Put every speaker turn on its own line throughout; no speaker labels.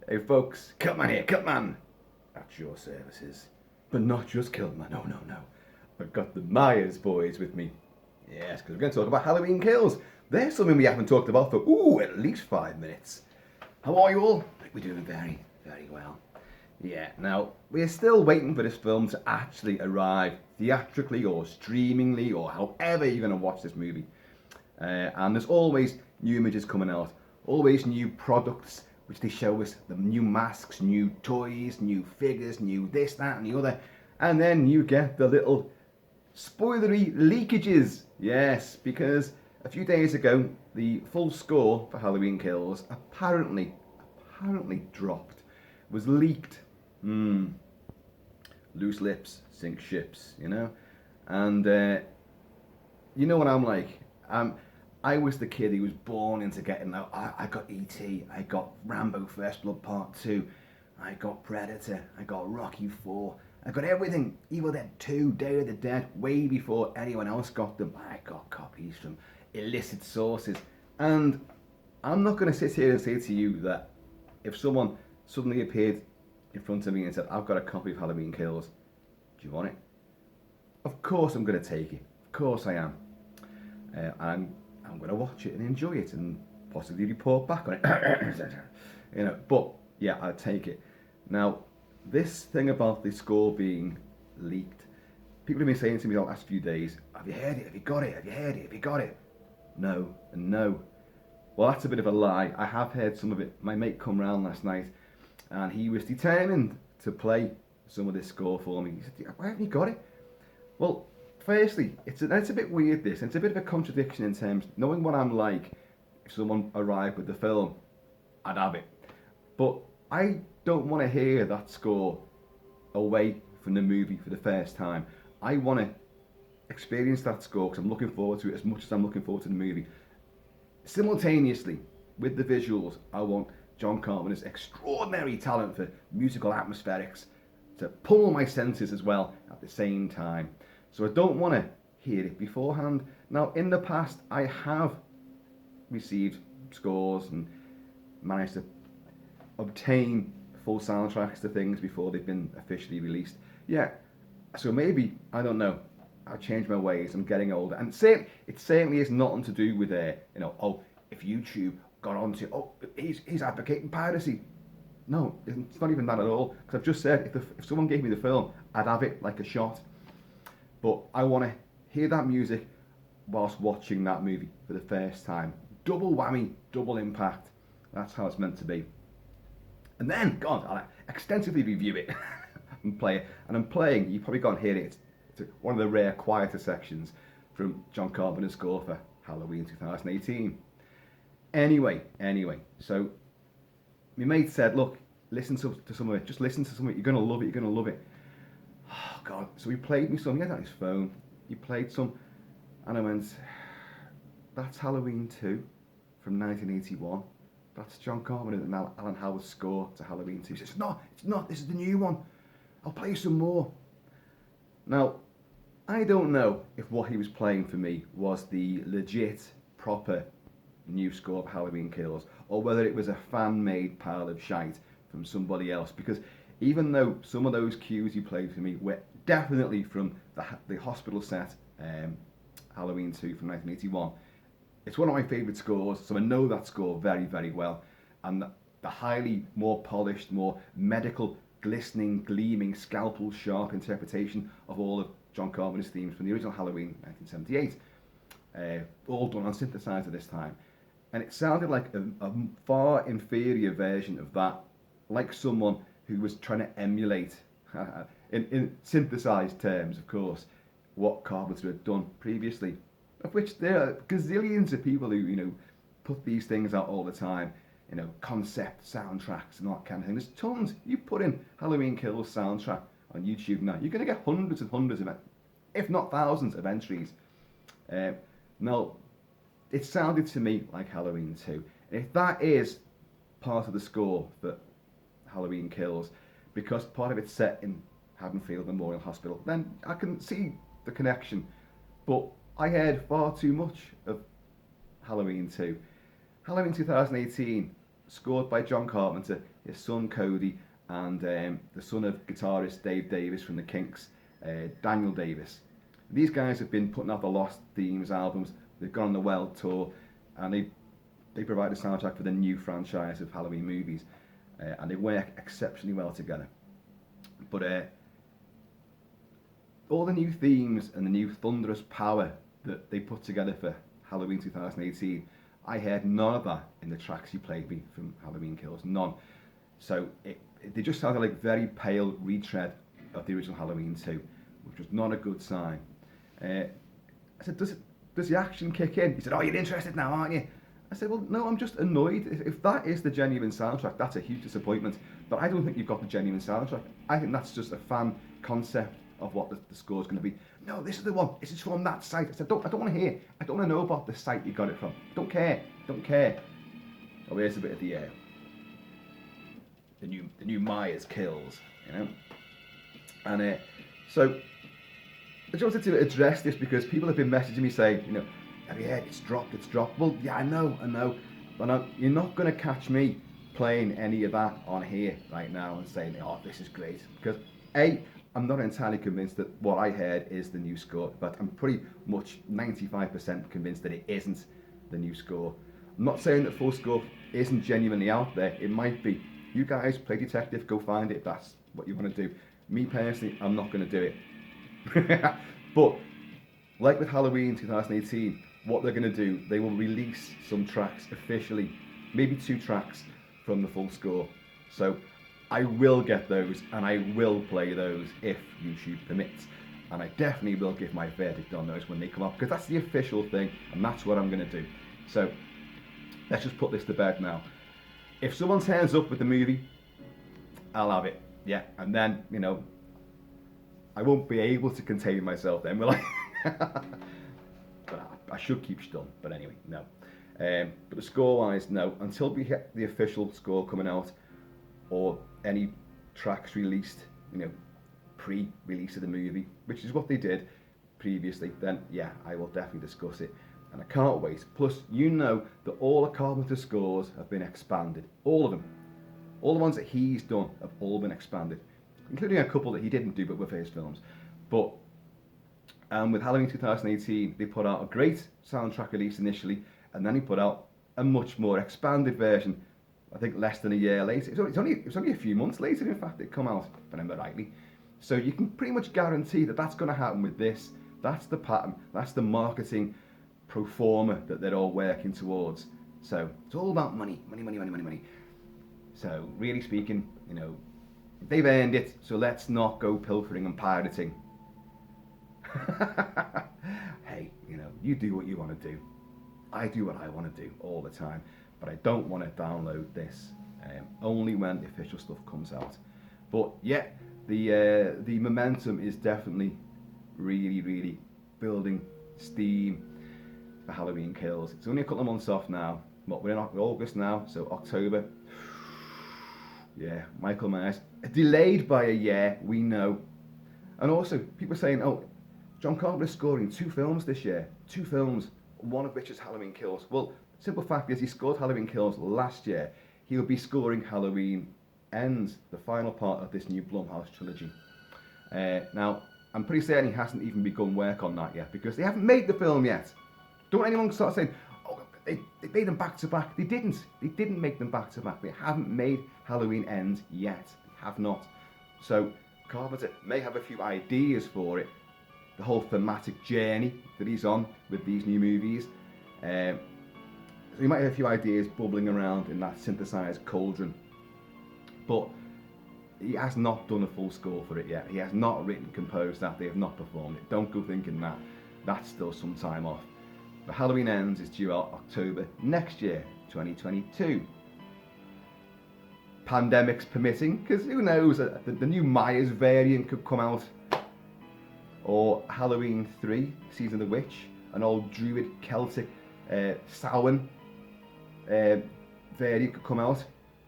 Hey folks, Kilt-Man here, Kilt-Man! At your services. But not just Kilt-Man, no, no, no. I've got the Myers boys with me. Yes, because we're going to talk about Halloween Kills. There's something we haven't talked about for, at least 5 minutes. How are you all? We're doing very, very well. Yeah, now, we're still waiting for this film to actually arrive theatrically or streamingly or however you're going to watch this movie. And there's always new images coming out, always new products which they show us, the new masks, new toys, new figures, new this, that, and the other. And then you get the little spoilery leakages. Yes, because a few days ago, the full score for Halloween Kills apparently dropped, was leaked. Loose lips sink ships, you know? And you know what I'm like? I was the kid who was born into getting that. I got E.T., I got Rambo First Blood Part 2, I got Predator, I got Rocky 4, I got everything. Evil Dead 2, Day of the Dead, way before anyone else got them. I got copies from illicit sources. And I'm not going to sit here and say to you that if someone suddenly appeared in front of me and said, I've got a copy of Halloween Kills, do you want it? Of course I'm going to take it. Of course I am. I'm going to watch it and enjoy it and possibly report back on it. But yeah, I'd take it. Now, this thing about the score being leaked, people have been saying to me the last few days, have you heard it? Have you got it? Have you heard it? Have you got it? No and no. Well, that's a bit of a lie. I have heard some of it. My mate come round last night and he was determined to play some of this score for me. He said, why haven't you got it? Well, firstly, it's a bit weird this, and it's a bit of a contradiction in terms, knowing what I'm like, if someone arrived with the film, I'd have it. But I don't want to hear that score away from the movie for the first time. I want to experience that score because I'm looking forward to it as much as I'm looking forward to the movie. Simultaneously, with the visuals, I want John Carpenter's extraordinary talent for musical atmospherics to pummel my senses as well at the same time. So I don't want to hear it beforehand. Now, in the past, I have received scores and managed to obtain full soundtracks to things before they've been officially released. Yeah, so maybe, I don't know, I've changed my ways, I'm getting older. And it certainly is nothing to do with, if YouTube got onto, he's advocating piracy. No, it's not even that at all. Because I've just said, if someone gave me the film, I'd have it like a shot. But I want to hear that music whilst watching that movie for the first time. Double whammy, double impact. That's how it's meant to be. And then, God, I'll extensively review it and play it. And I'm playing, you probably can't hear it, it's one of the rare quieter sections from John Carpenter's score for Halloween 2018. Anyway, so my mate said, look, listen to some of it. Just listen to some of it. You're going to love it, you're going to love it. Oh, God. So he played me some. He had it on his phone. He played some. And I went, that's Halloween 2 from 1981. That's John Carpenter and Alan Howard's score to Halloween 2. He says, it's not. This is the new one. I'll play some more. Now, I don't know if what he was playing for me was the legit, proper new score of Halloween Kills, or whether it was a fan-made pile of shite from somebody else, because even though some of those cues he played for me were definitely from the hospital set, Halloween 2 from 1981, it's one of my favourite scores, so I know that score very, very well. And the highly more polished, more medical, glistening, gleaming, scalpel sharp interpretation of all of John Carpenter's themes from the original Halloween 1978, all done on synthesizer this time. And it sounded like a far inferior version of that, like someone who was trying to emulate, in synthesized terms, of course, what Carpenter had done previously, of which there are gazillions of people who, put these things out all the time, concept soundtracks and all that kind of thing. There's tons. You put in Halloween Kills soundtrack on YouTube now, you're going to get hundreds and hundreds of, if not thousands of entries. Now, it sounded to me like Halloween 2. And if that is part of the score for Halloween Kills, because part of it's set in Haddonfield Memorial Hospital, then I can see the connection. But I heard far too much of Halloween 2. Halloween 2018 scored by John Carpenter, his son Cody, and the son of guitarist Dave Davis from the Kinks, Daniel Davis. These guys have been putting out the Lost Themes albums. They've gone on the World Tour, and they provide a soundtrack for the new franchise of Halloween movies, and they work exceptionally well together. But all the new themes and the new thunderous power that they put together for Halloween 2018, I heard none of that in the tracks you played me from Halloween Kills, none. So they just sounded like very pale retread of the original Halloween 2, which was not a good sign. I said, does the action kick in? He said, oh, you're interested now, aren't you? I said, well, no, I'm just annoyed. If that is the genuine soundtrack, that's a huge disappointment. But I don't think you've got the genuine soundtrack. I think that's just a fan concept of what the score's going to be. No, this is the one. This is from that site. I said, I don't want to hear. I don't want to know about the site you got it from. Don't care. Oh, here's a bit of the new Myers Kills, you know. And so I just wanted to address this because people have been messaging me saying, you know, have you heard it's dropped? Well, yeah, I know. But you're not going to catch me playing any of that on here right now and saying, oh, this is great. Because I'm not entirely convinced that what I heard is the new score, but I'm pretty much 95% convinced that it isn't the new score. I'm not saying that full score isn't genuinely out there. It might be. You guys play detective, go find it if that's what you want to do. Me personally, I'm not going to do it. But like with Halloween 2018, what they're going to do, they will release some tracks officially, maybe 2 tracks from the full score. So I will get those and I will play those if YouTube permits. And I definitely will give my verdict on those when they come up, because that's the official thing and that's what I'm going to do. So let's just put this to bed now. If someone turns up with the movie, I'll have it. Yeah, and then, you know, I won't be able to contain myself then, will I? But I should keep stum. But anyway, no. But the score-wise, no. Until we get the official score coming out, or any tracks released, you know, pre-release of the movie, which is what they did previously, then yeah, I will definitely discuss it. And I can't wait. Plus, you know that all the Carpenter scores have been expanded. All of them. All the ones that he's done have all been expanded, including a couple that he didn't do but were for his films. But with Halloween 2018, they put out a great soundtrack release initially, and then he put out a much more expanded version, I think less than a year later. It was only a few months later, in fact, it come out, if I remember rightly. So you can pretty much guarantee that that's going to happen with this. That's the pattern. That's the marketing pro forma that they're all working towards. So it's all about money. So really speaking, you know, they've earned it, so let's not go pilfering and pirating. Hey, you know, you do what you want to do. I do what I want to do all the time, but I don't want to download this only when the official stuff comes out. But yeah, the momentum is definitely really building steam for Halloween Kills. It's only a couple of months off now. We're in August now, so October. Yeah, Michael Myers. Delayed by a year, we know. And also, people are saying, oh, John Carpenter's scoring 2 films this year. 2 films, one of which is Halloween Kills. Well, simple fact is he scored Halloween Kills last year. He'll be scoring Halloween Ends, the final part of this new Blumhouse trilogy. Now, I'm pretty certain he hasn't even begun work on that yet, because they haven't made the film yet. Don't anyone start saying, oh, they made them back to back. They didn't. They didn't make them back to back. They haven't made Halloween Ends yet. They have not. So Carpenter may have a few ideas for it, the whole thematic journey that he's on with these new movies. So he might have a few ideas bubbling around in that synthesized cauldron. But he has not done a full score for it yet. He has not written, composed that. They have not performed it. Don't go thinking that. That's still some time off. But Halloween Ends is due out October next year, 2022. Pandemics permitting, because who knows, the new Myers variant could come out. Or Halloween 3, Season of the Witch, an old druid Celtic Samhain variant could come out,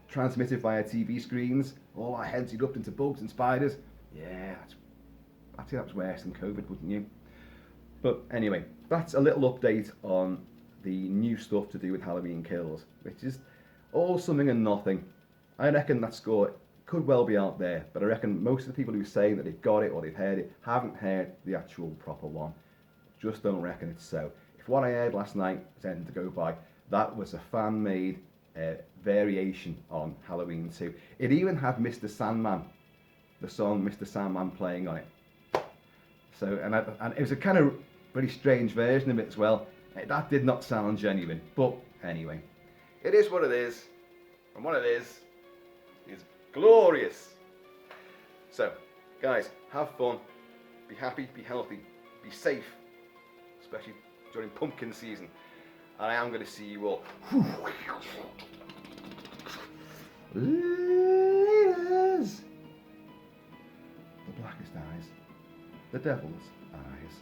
transmitted via TV screens, all our heads erupt into bugs and spiders. Yeah, I'd say that was worse than COVID, wouldn't you? But anyway, that's a little update on the new stuff to do with Halloween Kills, which is All something and nothing. I reckon that score could well be out there, but I reckon most of the people who say that they've got it or they've heard it haven't heard the actual proper one. Just don't reckon it's so. If what I heard last night is anything to go by, that was a fan-made variation on Halloween 2. It even had Mr. Sandman, the song Mr. Sandman playing on it. So, and it was a kind of very strange version of it as well. That did not sound genuine, but anyway, it is what it is, and what it is glorious. So, guys, have fun, be happy, be healthy, be safe, especially during pumpkin season. And I am going to see you all. Laters. The blackest eyes, the devil's eyes.